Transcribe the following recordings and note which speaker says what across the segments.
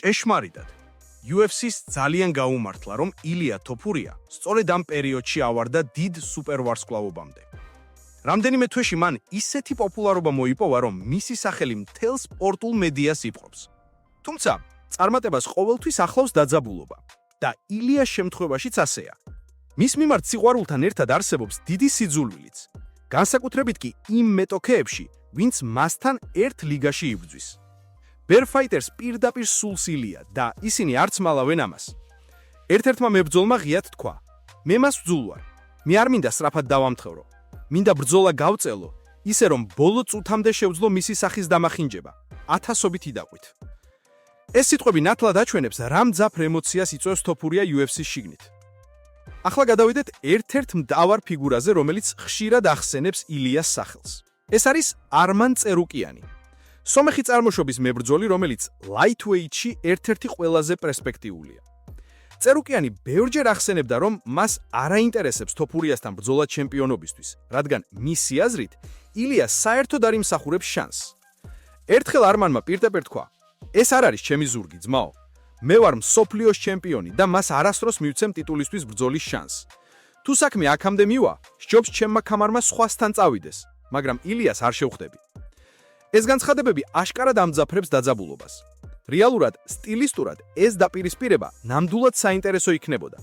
Speaker 1: ჭეშმარიტად. UFC-ს ძალიან გაუმართლა, რომ ილია თოფურია სწორედ ამ პერიოდში ავარდა დიდ სუპერვარსკვლავობამდე. რამდენიმე თვეში მან ისეთი პოპულარობა მოიპოვა, რომ მისი სახელი მთელ სპორტულ მედიას იპყრობს. თუმცა, წარმატებას ყოველთვის ახლავს დაძაბულობა და ილიას შემთხვევაშიც ასეა. მის მიმართ სიყვარულთან ერთად არსებობს დიდი სიძულვილიც, განსაკუთრებით კი იმ მეტოქეებში, ვინც მასთან ერთ ლიგაში იბრძვის. Bear Fighters პირდაპირ სულს ილია და ისინი არც მალავენ ამას. ერთ-ერთმა მებრძოლმა ღიად თქვა: "მე მას ვძულვარ. მე არ მინდა სწრაფად დავამთხევრო. მინდა ბრძოლა გავწელო, ისე რომ ბოლო წუთამდე შევძლო მისი სახის დამახინჯება, 1000-ობით იდაყვით." ეს სიტყვები ნათლად აჩვენებს, რა მძაფრ ემოციას იწვევს თოფურია UFC-ს შიგნით. ახლა გადავიდეთ ერთ-ერთ მდავარ ფიგურაზე, რომელიც ხშირად ახსენებს ილიას სახელს. ეს არის არმან წერუკიანი. სომეხი წარმოშობის მებრძოლი, რომელიც lightweight-ში ერთ-ერთი ყველაზე პერსპექტიულია. წერუკიანი ბევრჯერ ახსენებდა, რომ მას არ აინტერესებს თოფურიასთან ბრძოლა ჩემპიონობისთვის, რადგან მისი აზრით ილია საერთოდ არ იმსახურებს შანსს. ერთხელ არმანმა პირდაპირ თქვა: "ეს არ არის ჩემი ზურგი, ძმაო. მე ვარ მსოფლიოს ჩემპიონი და მას არასდროს მივცემ ტიტულისთვის ბრძოლის შანსს. თუ საქმე აქამდე მივა, სჯობს ჩემმა ქამარმა სხვასთან წავიდეს, მაგრამ ილიას არ შევხვდები." ეს განცხადებები აშკარად ამძაფრებს დაძაბულობას. რეალურად, სტილისტურად ეს დაპირისპირება ნამდვილად საინტერესო იქნებოდა.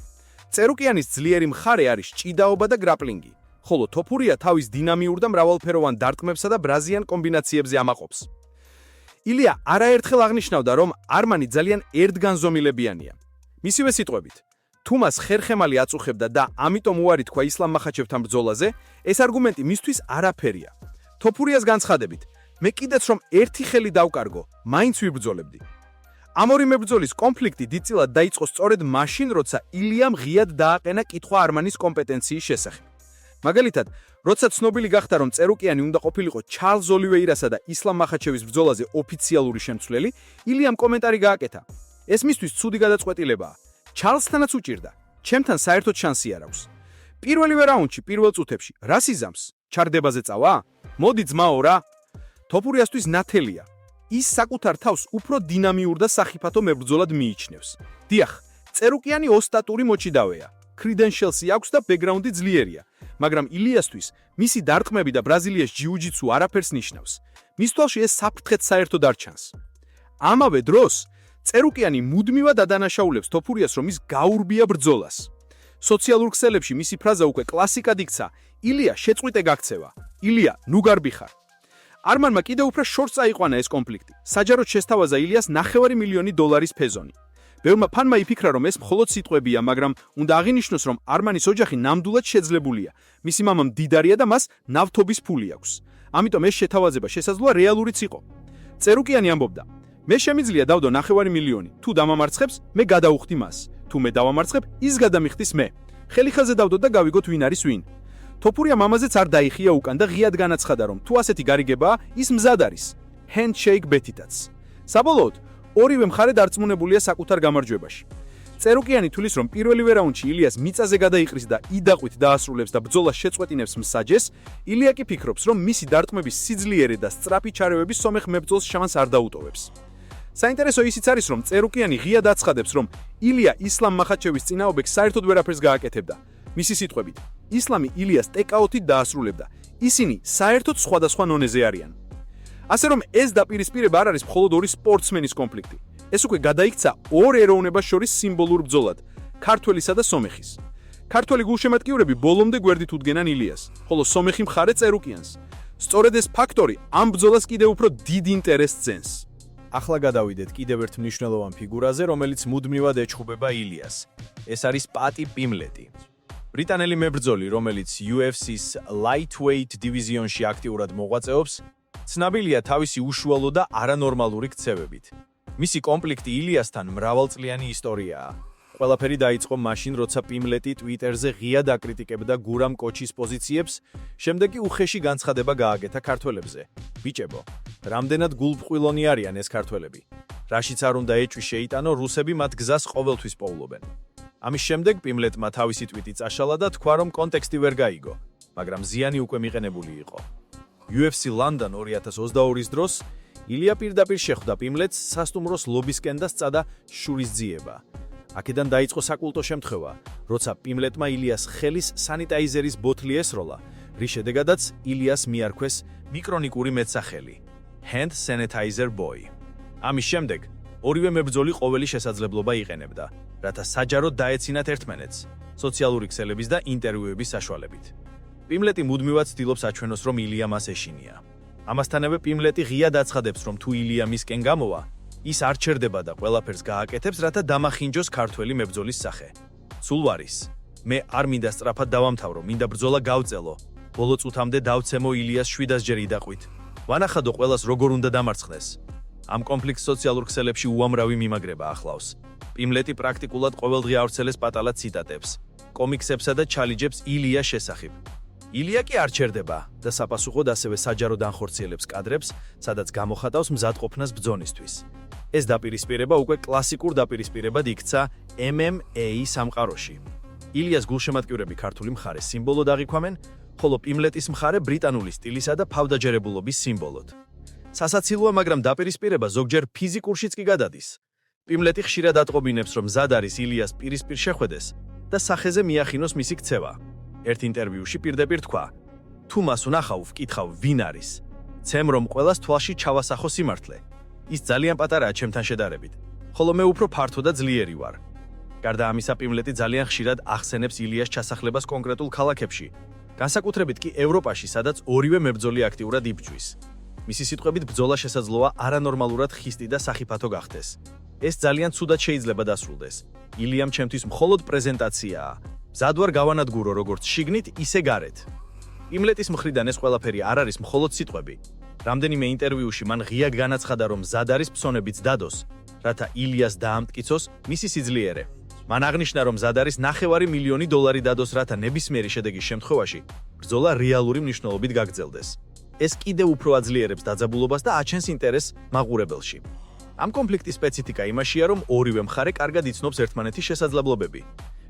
Speaker 1: წერუკიანის ძლიერი მხარე არის ჭიდაობა და გრაპლინგი, ხოლო თოფურია თავის დინამიურ და მრავალფეროვან დარტყმებსა და ბრაზიან კომბინაციებზე ამაყობს. ილია არაერთხელ აღნიშნავდა, რომ არმანი ძალიან ერთგანზომილებიანია. მისივე სიტყვებით, თუ მას ხერხემალი აწუხებდა და ამიტომ უარი თქვა ისლამ მახაჩევთან ბრძოლაზე, ეს არგუმენტი მისთვის არაფერია. თოფურიას განცხადებით, მე კიდეც რომ ერთი ხელი დავკარგო, მაინც ვიბრძოლებდი. ამ ორი მებრძოლის კონფლიქტი დიდწილად დაიწყო სწორედ მაშინ, როცა ილიამ ღიად დააყენა კითხვა არმანის კომპეტენციის შესახებ. მაგალითად, როცა ცნობილი გახდა, რომ წერუკიანი უნდა ყოფილიყო ჩარლზ ოლივეირასა და ისლამ მახაჩევის ბრძოლაზე ოფიციალური შემცვლელი, ილიამ კომენტარი გააკეთა: "ეს მისთვის ცუდი გადაწყვეტილებაა. ჩარლზთანაც უჭირდა. ჩემთან საერთოდ შანსი არ აქვს. პირველივე რაუნდში, პირველ წუთებში, რა სიზამს? ჩარდებაზე წავა? მოდი ძმაო რა." თოფურიასთვის ნათელია. ის საკუთარ თავს უფრო დინამიურ და სახიფათო მებრძოლად მიიჩნევს. დიახ, წერუკიანი ოსტატური მოჭიდავეა. credentials-ი აქვს და ბექგრაუნდი ძლიერია, მაგრამ ილიასთვის მისი დარტყმები და ბრაზილიის ჯიუ-ჯიტსუ არაფერს ნიშნავს. მის თვალში ეს საფრთხეც საერთოდ არ ჩანს. ამავე დროს, წერუკიანი მუდმივად ადანაშაულებს თოფურიას, რომ ის გაურბია ბრძოლას. სოციალურ ქსელებში მისი ფრაზა უკვე კლასიკად იქცა: "ილია, შეწყვიტე გაქცევა. ილია, ნუ გარბიხარ." არმანმა კიდევ უფრო შორს წაიყვანა ეს კონფლიქტი. საჯაროდ შესთავაზა ილიას $500,000 ფეზონი. ბევრმა ფანმა იფიქრა, რომ ეს მხოლოდ სიტყვებია, მაგრამ უნდა აღინიშნოს, რომ არმანის ოჯახი ნამდვილად შეძლებულია. მისი მამა მდიდარია და მას ნავთობის ფული აქვს. ამიტომ ეს შეთავაზება შესაძლოა რეალურიც იყო. წერუკიანი ამბობდა: "მე შემიძლია დავდო $500,000. თუ დამამარცხებს, მე გადაუხდი მას. თუ მე დავამარცხებ, ის გადამიხდის მე. ხელი ხაზზე დავდოთ და გავიგოთ ვინ არის ვინ." თოფურია მამაზეც არ დაიხია უკან და ღიად განაცხადა, რომ თუ ასეთი გარიგებაა, ის მზად არის. handshake ბეთითაც. საბოლოოდ, ორივე მხარე დარწმუნებულია საკუთარ გამარჯვებაში. წერუკიანი თulis, რომ პირველივე რაუნდში ილიას მიწაზე გადაიყრის და იდაყვით დაასრულებს და ბრძოლას შეწყვეტინებს მსაჯეს, ილია კი ფიქრობს, რომ მისი დარტყმების სიძლიერე და სწრაფი ჩარევები სომეხ მებრძოლს შანსს არ დაუტოვებს. საინტერესო ისიც არის, რომ წერუკიანი ღიად აცხადებს, რომ ილია ისლამ მახაჩევის წინააღმდეგ საერთოდ ვერაფერს გააკეთებდა. მისი სიტყვებით, ისლამი ილიას ტეკაუთით დაასრულებდა. ისინი საერთოდ სხვადასხვა ნონეზე არიან. ასე რომ ეს დაპირისპირება არ არის მხოლოდ ორი სპორტსმენის კონფლიქტი. ეს უკვე გადაიქცა ორ ეროვნებას შორის სიმბოლურ ბრძოლად, ქართველისა და სომეხის. ქართველი გულშემატკივრები ბოლომდე გვერდით უდგენან ილიას, ხოლო სომეხი მხარე წერუკიანს. სწორედ ეს ფაქტორი ამ ბრძოლას კიდევ უფრო დიდ ინტერესს ძენს.
Speaker 2: ახლა გადავიდეთ კიდევ ერთ მნიშვნელოვან ფიგურაზე, რომელიც მუდმივად ეჩხუბება ილიას. ეს არის პატი პიმლეტი. ბრიტანელი მებრძოლი, რომელიც UFC-ს lightweight დივიზიონში აქტიურად მოღვაწეობს, ცნობილია თავისი უშუალო და არანორმალური ქცევებით. მისი კონფლიქტი ილიასთან მრავალწლიანი ისტორიაა. ყველაფერი დაიწყო მაშინ, როცა პიმლეტი Twitter-ზე ღიად აკრიტიკებდა გურამ კოჩის პოზიციებს, შემდეგ კი უხეში განცხადება გააკეთა ქართველებზე. "ბიჭებო, რამდენად გულფყვილონი არიან ეს ქართველები. რაშიც არ უნდა ეჭვი შეიტანო, რუსები მათ გზას ყოველთვის პოულობენ." ამის შემდეგ პიმლეტმა თავისი ტვიტი წაშალა და თქვა, რომ კონტექსტი ვერ გაიგო, მაგრამ ზიანი უკვე მიყენებული იყო. UFC London 2022-ის დროს ილია პირდაპირ შეხვდა პიმლეტს სასტუმროს ლობისკენ და სწადა შურისძიება. აქედან დაიწყო საკულტო შემთხვევა, როცა პიმლეტმა ილიას ხელის სანიტაიზერის ბოთლი ესროლა, რის შედეგადაც ილიას მიარქვეს მიკრონიკური მეტსახელი hand sanitizer boy. ამის შემდეგ ორივე მებრძოლი ყოველი შესაძლებლობა იყენებდა, რათა საჯაროდ დაეცინათ ერთმანეთს სოციალური ქსელების და ინტერვიუების საშუალებით. პიმლეტი მუდმივად ცდილობს აჩვენოს, რომ ილია მას ეშინია. ამასთანავე პიმლეტი ღიად აცხადებს, რომ თუ ილია მისკენ გამოვა, ის არ ჩერდება და ყველაფერს გააკეთებს, რათა დამახინჯოს ქართველი მებრძოლის სახე. სულ ვარის. მე არ მინდა სწრაფად დავამთავრო, მინდა ბრძოლა გავწელო. ბოლო წუთამდე დავცემო ილიას 700 ჯერ იდაყვით. ვანახადო ყველას როგორ უნდა დამარცხდეს. ამ კონფლიქტს სოციალურ ქსელებში უამრავი მიმაგრება ახლავს. პიმლეტი პრაქტიკულად ყოველდღე ავრცელეს პატალა ციტატებს, კომიქსებსა და ჩალიჯებს ილიას შესახებ. ილია კი არ ჩერდება და საპასუხოდ ასევე საჯაროდ ანხორციელებს კადრებს, სადაც გამოხატავს მზადყოფნას ბრძონისთვის. ეს დაპირისპირება უკვე კლასიკურ დაპირისპირებად იქცა MMA სამყაროში. ილიას გულშემატკივრები ქართული მხარეს სიმბოლოდ აღიქვამენ, ხოლო პიმლეტის მხარე ბრიტანული სტილისა და ფავდაჯერებულობის სიმბოლოდ. სასაცილოა, მაგრამ დაპირისპირება ზოგჯერ ფიზიკურშიც კი გადადის. პიმლეტი ხშირად ატყობინებს, რომ მზად არის ილიას პირისპირ შეხვედეს და სახეზე მიახინოს მისი ქცევა. ერთ ინტერვიუში პირდაპირ თქვა: თუ მას ვნახავ, ვკითხავ, ვინ არის? ცემ რომ ყველას თვალში ჩავასახო სიმართლე. ის ძალიან პატარაა ჩემთან შედარებით, ხოლო მე უფრო ფართო და ძლიერი ვარ. გარდა ამისა, პიმლეტი ძალიან ხშირად ახსენებს ილიას ჩასახლებას კონკრეტულ ქალაქებში, განსაკუთრებით კი ევროპაში, სადაც ორივე მებრძოლი აქტიურად იბრძვის. მისი სიტყვებით ბრძოლა შესაძლოა არანორმალურად ხისტი და სახიფათო გახდეს. ეს ძალიან ცუდად შეიძლება დასრულდეს. ილიამ ჩემთვის მხოლოდ პრეზენტაციაა. მზად ვარ გავანადგურო როგორც შიგნით, ისე გარეთ. პიმლეტის მხრიდან ეს ყველაფერი არ არის მხოლოდ სიტყვები. რამდენიმე ინტერვიუში მან ღიად განაცხადა, რომ მზად არის ფსონებიც დადოს, რათა ილიას დაამტკიცოს მისი სიძლიერე. მან აღნიშნა, რომ მზად არის $900,000 დადოს, რათა ნებისმიერი შედეგის შემთხვევაში ბრძოლა რეალური მნიშვნელობით გაგრძელდეს. ეს კიდევ უფრო აძლიერებს დაძაბულობას და აჩენს ინტერესს მაყურებელში. ამ კონფლიქტის სპეციფიკა იმაშია, რომ ორივე მხარე კარგად იცნობს ერთმანეთის შესაძლებლობები.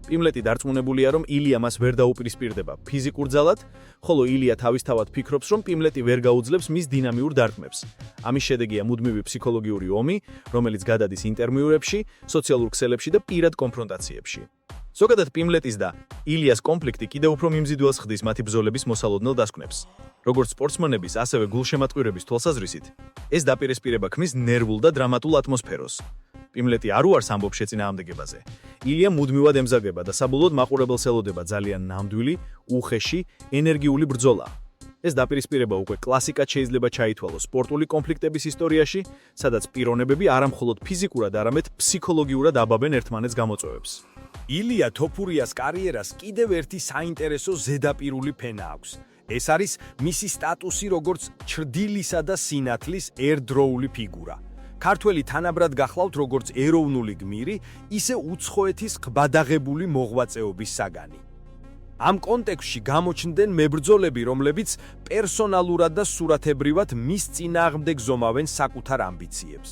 Speaker 2: პიმლეტი დარწმუნებულია, რომ ილია მას ვერ დაუპირისპირდება ფიზიკურ ძალად, ხოლო ილია თავისთავად ფიქრობს, რომ პიმლეტი ვერ გაუძლებს მის დინამიურ დარტყმებს. ამის შედეგია მუდმივი ფსიქოლოგიური ომი, რომელიც გადადის ინტერვიუებში, სოციალურ ქსელებში და პირად კონფრონტაციებში. ზოგადად პიმლეტის და ილიას კონფლიქტი კიდევ უფრო მიმზიდველს ხდის მათი ბრძოლების მოსალოდნელ დასკვნებს. როგორც სპორტსმენების, ასევე გულშემატკივრების თვალსაზრისით, ეს დაპირისპირება ქმნის ნერვულ და დრამატულ ატმოსფეროს. პიმლეტი არ უარს ამბობს შეწინააღმდეგებაზე. ილია მუდმივად ემზადება და საბოლოოდ მაყურებელს ელოდება ძალიან ნამდვილი, უხეში, ენერგიული ბრძოლა. ეს დაპირისპირება უკვე კლასიკად შეიძლება ჩაითვალოს სპორტული კონფლიქტების ისტორიაში, სადაც პიროვნებები არა მხოლოდ ფიზიკურად, არამედ ფსიქოლოგიურად აბაბენ ერთმანეთს გამოწვევებს.
Speaker 3: ილია თოფურიას კარიერას კიდევ ერთი საინტერესო ზედაპირული ფენა აქვს. ეს არის მისი სტატუსი როგორც ჩრდილისა და სინათლის ერთდროული ფიგურა. ქართველი თანაბრად გახლავთ როგორც ეროვნული გმირი, ისე უცხოეთის ყბადაღებული მოღვაწეობის საგანი. ამ კონტექსტში გამოჩნდნენ მებრძოლები, რომლებიც პერსონალურად და სურათებრივად მის წინააღმდეგ ზომავენ საკუთარ ამბიციებს.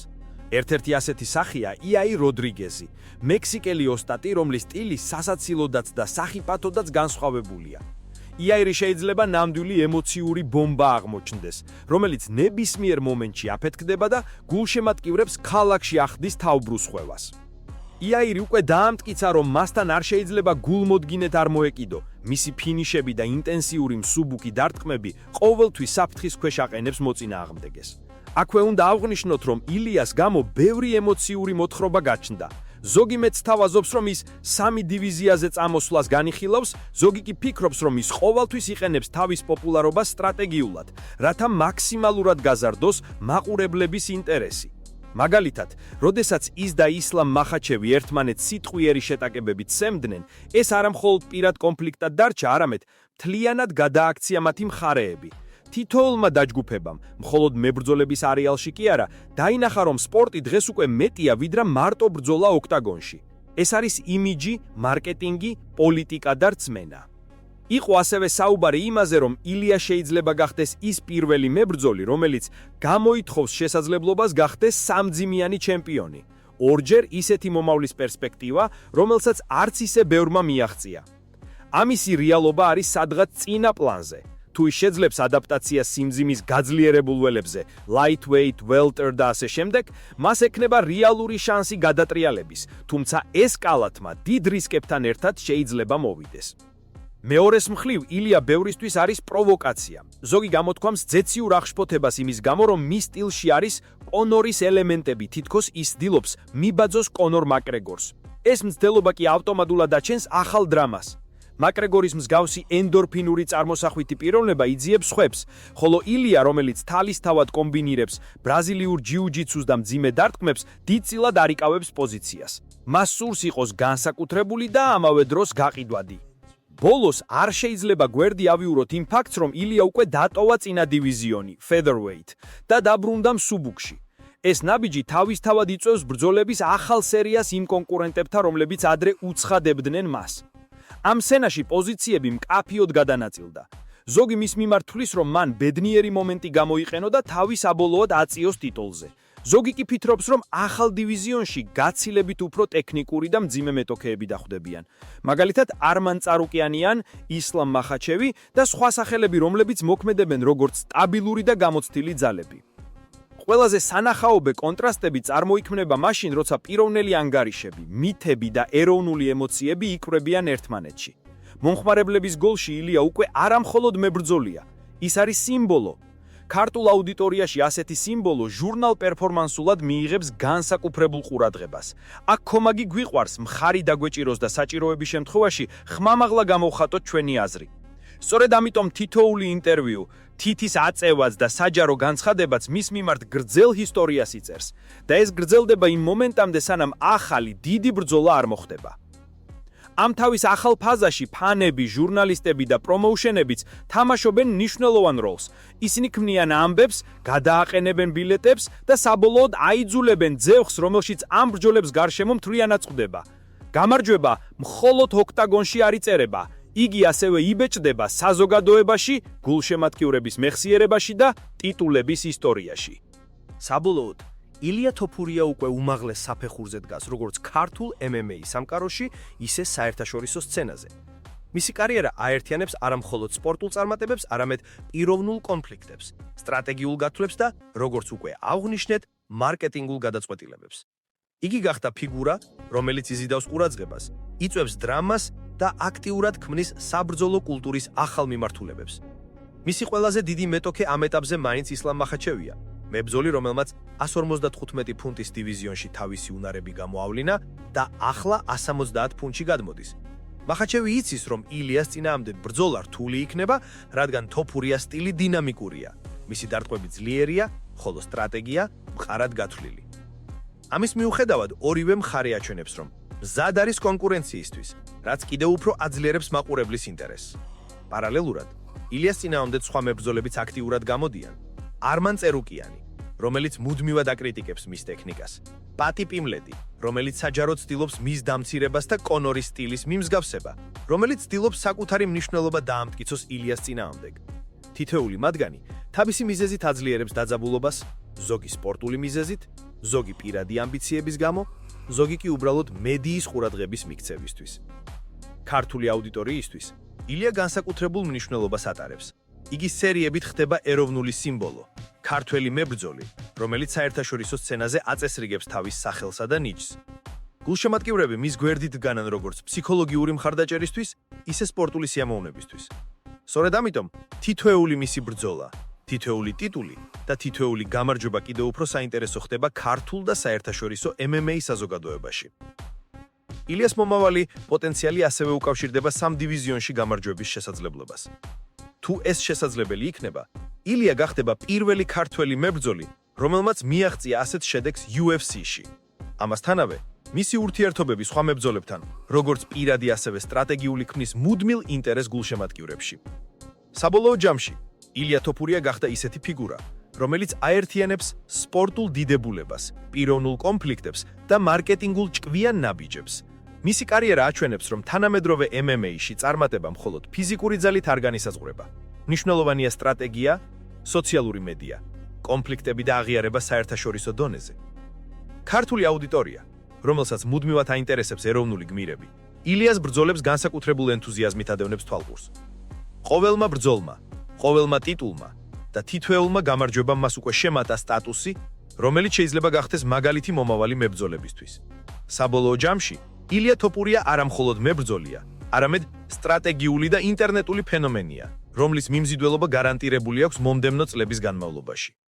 Speaker 3: ერთ-ერთი ასეთი სახია იაი როდრიგეზი, მექსიკელი ოსტატი, რომლის სტილი სასაცილოდაც და სახიფათოდაც განსხვავებულია. იაირი შეიძლება ნამდვილი ემოციური ბომბა აღმოჩნდეს, რომელიც ნებისმიერ მომენტში აფეთქდება და გულშემატკივრებს ქალაქში ახდის თავბრუსხვევას. იაირი უკვე დაამტკიცა, რომ მასთან არ შეიძლება გულმოდგინედ არ მოეკიდო. მისი ფინიშები და ინტენსიური მსუბუქი დარტყმები ყოველთვის საფრთხის ქვეშ აყენებს მოწინააღმდეგეს. აქვე უნდა აღვნიშნოთ, რომ ილიას გამო ბევრი ემოციური მოთხრობა გაჩნდა. ზოგი მეც თავაზობს, რომ ის 3 დივიზიაზე წამოსვლას განიხილავს, ზოგი კი ფიქრობს, რომ ის ყოველთვის იყენებს თავის პოპულარობას სტრატეგიულად, რათა მაქსიმალურად გაზარდოს მაყურებლების ინტერესი. მაგალითად, როდესაც ის და ისლამ მახაჩევი ერთმანეთს სიტყვიერი შეტაკებებით სემდნენ, ეს არა მხოლოდ პირად კონფლიქტად დარჩა, არამედ მთლიანად გადააქცია მათი მხარეები. თითოეულმა დაჯგუფებამ, მხოლოდ მებრძოლების არეალში კი არა, დაინახა, რომ სპორტი დღეს უკვე მეტია, ვიდრე მარტო ბრძოლა ოქტაგონში. ეს არის იმიჯი, მარკეტინგი, პოლიტიკა და რწმენა. იყო ასევე საუბარი იმაზე, რომ ილია შეიძლება გახდეს ის პირველი მებრძოლი, რომელიც გამოითხოვს შესაძლებლობას გახდეს სამძიმიანი ჩემპიონი. ორჯერ ისეთი მომავლის პერსპექტივა, რომელსაც არც ისე ბევრმა მიაღწია. ამისი რეალობა არის სადღაც წინა პლანზე. თუ ის შეძლებს ადაპტაციას სიმძიმის გაძლიერებულ ველებზე, lightweight, welter და ასე შემდეგ, მას ექნება რეალური შანსი გადატრიალების, თუმცა ეს კალათმა დიდ რისკებთან ერთად შეიძლება მოვიდეს. მეორეს მხრივ, ილია ბევრისთვის არის პროვოკაცია. ზოგი გამოთქვამს ძეციურ აღშფოთებას იმის გამო, რომ მის სტილში არის კონორის ელემენტები, თითქოს ის ცდილობს მიბაძოს კონორ მაკრეგორს. ეს მცდელობა კი ავტომატურად აჩენს ახალ დრამას. მაკრეგორის მსგავსი ენდორფინური წარმოსახვითი პიროვნება იძიებს ხვებს, ხოლო ილია, რომელიც თალისთავად კომბინირებს ბრაზილიურ ჯიუ-ჯიტსუს და მძიმე დარტყმებს, დიდწილად არიკავებს პოზიციას. მას სურს იყოს განსაკუთრებული და ამავე დროს გაყიდვადი. ბოლოს არ შეიძლება გვერდი ავიუროთ იმ ფაქტს, რომ ილია უკვე დატოვა წინა დივიზიონი, featherweight და დაბრუნდა მსუბუქში. ეს ნაბიჯი თავისთავად იწვევს ბრძოლების ახალ სერიას იმ კონკურენტებთან, რომლებიც ადრე უცხადებდნენ მას. ამ სცენაში პოზიციები მკაფიოდ გადანაწილდა. ზოგი მის მიმართ თვლის, რომ მან ბედნიერი მომენტი გამოიყენო და თავის აბოლოოდ აწიოს ტიტულზე. ზოგი კი ფიქრობს, რომ ახალ დივიზიონში გაცილებით უფრო ტექნიკური და მძიმე მეტოქეები დახვდებიან. მაგალითად, არმან წარუკიანიან, ისლამ მახაჩევი და სხვა სახელები, რომლებიც მოქმედებენ როგორც სტაბილური და გამოცდილი ძალები. ყველაზე სანახაობე კონტრასტები წარმოიქმნება მაშინ, როცა პიროვნელი ანგარიშები, მითები და ეროვნული ემოციები იკვრებიან ერთმანეთში. მომხმარებლების გოლში ილია უკვე არამხოლოდ მებრძოლია, ის არის სიმბოლო. ქართულ აუდიტორიაში ასეთი სიმბოლო ჟურნალ პერფორმანსულად მიიღებს განსაკუთრებულ ყურადღებას. აქ კომაგი გვიყვარს, მხარი დაგვეჭიროს და საჭიროების შემთხვევაში ხმამაღლა გამოვხატოთ ჩვენი აზრი. სწორედ ამიტომ თითოეული ინტერვიუ, თითის აწევაც და საჯარო განცხადებაც მის მიმართ გრძელ ისტორიას იწერს და ეს გრძელდება იმ მომენტამდე, სანამ ახალი დიდი ბრძოლა არ მოხდება. ამ თავის ახალ ფაზაში ფანები, ჟურნალისტები და პრომოუშენებიც თამაშობენ მნიშვნელოვან როლს. ისინი ქმნიან ამბებს, გადააყენებენ ბილეტებს და საბოლოოდ აიძულებენ ძევხს, რომელშიც ამ ბრძოლებს გარშემო მთლიანად წვდება. გამარჯვება მხოლოდ ოქტაგონში არ იწერება. იგი ასევე იბეჭდება საზოგადოებაში, გულშემატკივრების მეხსიერებაში და ტიტულების ისტორიაში. საბოლოოდ, ილია თოფურია უკვე უმაღლეს საფეხურზე დგას როგორც ქართულ MMA სამყაროში, ისე საერთაშორისო სცენაზე. მისი კარიერა აერთიანებს არამხოლოდ სპორტულ წარმატებებს, არამედ პიროვნულ კონფლიქტებს, სტრატეგიულ გათვლებს და, როგორც უკვე აღვნიშნეთ, მარკეტინგულ გადაწყვეტილებებს. იგი გახდა ფიგურა, რომელიც იზიდავს ყურადღებას, იწვევს დრამას და აქტიურად ქმნის საბრძოლო კულტურის ახალ მიმართულებებს. მისი ყველაზე დიდი მეტოქე ამ ეტაპზე მაინც ისლამ მახაჩევია, მებრძოლი, რომელმაც 155 ფუნტის დივიზიონში თავისი უნარები გამოავლინა და ახლა 170 ფუნტში გადმოდის. მახაჩევი იცის, რომ ილიას წინააღმდეგ ბრძოლა რთული იქნება, რადგან თოფურიას სტილი დინამიკურია, მისი დარტყმები ძლიერია, ხოლო სტრატეგია მყარად გათვლილი. ამის მიუხედავად, ორივე მხარე აჩვენებს, რომ მზად არის კონკურენციისთვის, რაც კიდევ უფრო აძლიერებს მაყურებლის ინტერესს. პარალელურად, ილიას წინააღმდეგ სხვა მებრძოლებიც აქტიურად გამოდიან. არმან წერუკიანი, რომელიც მუდმივად აკრიტიკებს მის ტექნიკას, პატი პიმლეტი, რომელიც საჯაროდ ცდილობს მის დამცირებას და კონორის სტილის მიმსგავსება, რომელიც ცდილობს საკუთარი მნიშვნელობა დაამტკიცოს ილიას წინააღმდეგ. თითოეული მათგანი თავისი მიზეზით აძლიერებს დაძაბულობას, ზოგი სპორტული მიზეზით, ზოგი პირადი ამბიციების გამო, ზოგი კი უბრალოდ მედიის ყურადღების მიქცევისთვის. ქართული აუდიტორიისთვის ილია განსაკუთრებულ მნიშვნელობას ატარებს. იგი სერიებით ხდება ეროვნული სიმბოლო, ქართველი მებრძოლი, რომელიც საერთაშორისო სცენაზე აწესრიგებს თავის სახელსა და ნიჭს. გულშემატკივრები მის გვერდით დგანან როგორც ფსიქოლოგიური მხარდაჭერისთვის, ისე სპორტული სიამოვნებისთვის. სწორედ ამიტომ თითოეული მისი ბრძოლა, თითოეული ტიტული და თითოეული გამარჯვება კიდევ უფრო საინტერესო ხდება ქართულ და საერთაშორისო MMA საზოგადოებაში. ილიას მომავალი პოტენციალი ასევე უკავშირდება სამ დივიზიონში გამარჯვების შესაძლებლობას. თუ ეს შესაძლებელი იქნება, ილია გახდება პირველი ქართველი მებრძოლი, რომელმაც მიაღწია ასეთ შედეგს UFC-ში. ამასთანავე, მისი ურთიერთობები სხვა მებრძოლებთან, როგორც პირადი ასევე სტრატეგიული ქმნის მუდმივ ინტერესს გულშემატკივრებში. საბოლოო ჯამში, ილია თოფურია გახდა ისეთი ფიგურა, რომელიც აერთიანებს სპორტულ დიდებულებას, პიროვნულ კონფლიქტებს და მარკეტინგულ ჭკვიან ნაბიჯებს. მისი კარიერა აჩვენებს, რომ თანამედროვე MMA-ში წარმატება მხოლოდ ფიზიკური ძალით არ განისაზღვრება. მნიშვნელოვანია სტრატეგია, სოციალური მედია, კონფლიქტები და აღიარება საერთაშორისო დონეზე. ქართული აუდიტორია, რომელსაც მუდმივად აინტერესებს ეროვნული გმირები, ილიას ბრძოლებს განსაკუთრებულ ენთუზიაზმით ადევნებს თვალყურს. ყოველმა ბრძოლმა,
Speaker 2: ყოველმა ტიტულმა და თითოეულმა გამარჯვებამ მას უკვე შემატა სტატუსი, რომელიც შეიძლება გახდეს მაგალითი მომავალი მებრძოლებისთვის. საბოლოო ჯამში, ილია თოპურია არა მხოლოდ მებრძოლია, არამედ სტრატეგიული და ინტერნეტული ფენომენია, რომლის მიმზიდველობა გარანტირებული აქვს მომდევნო წლების განმავლობაში.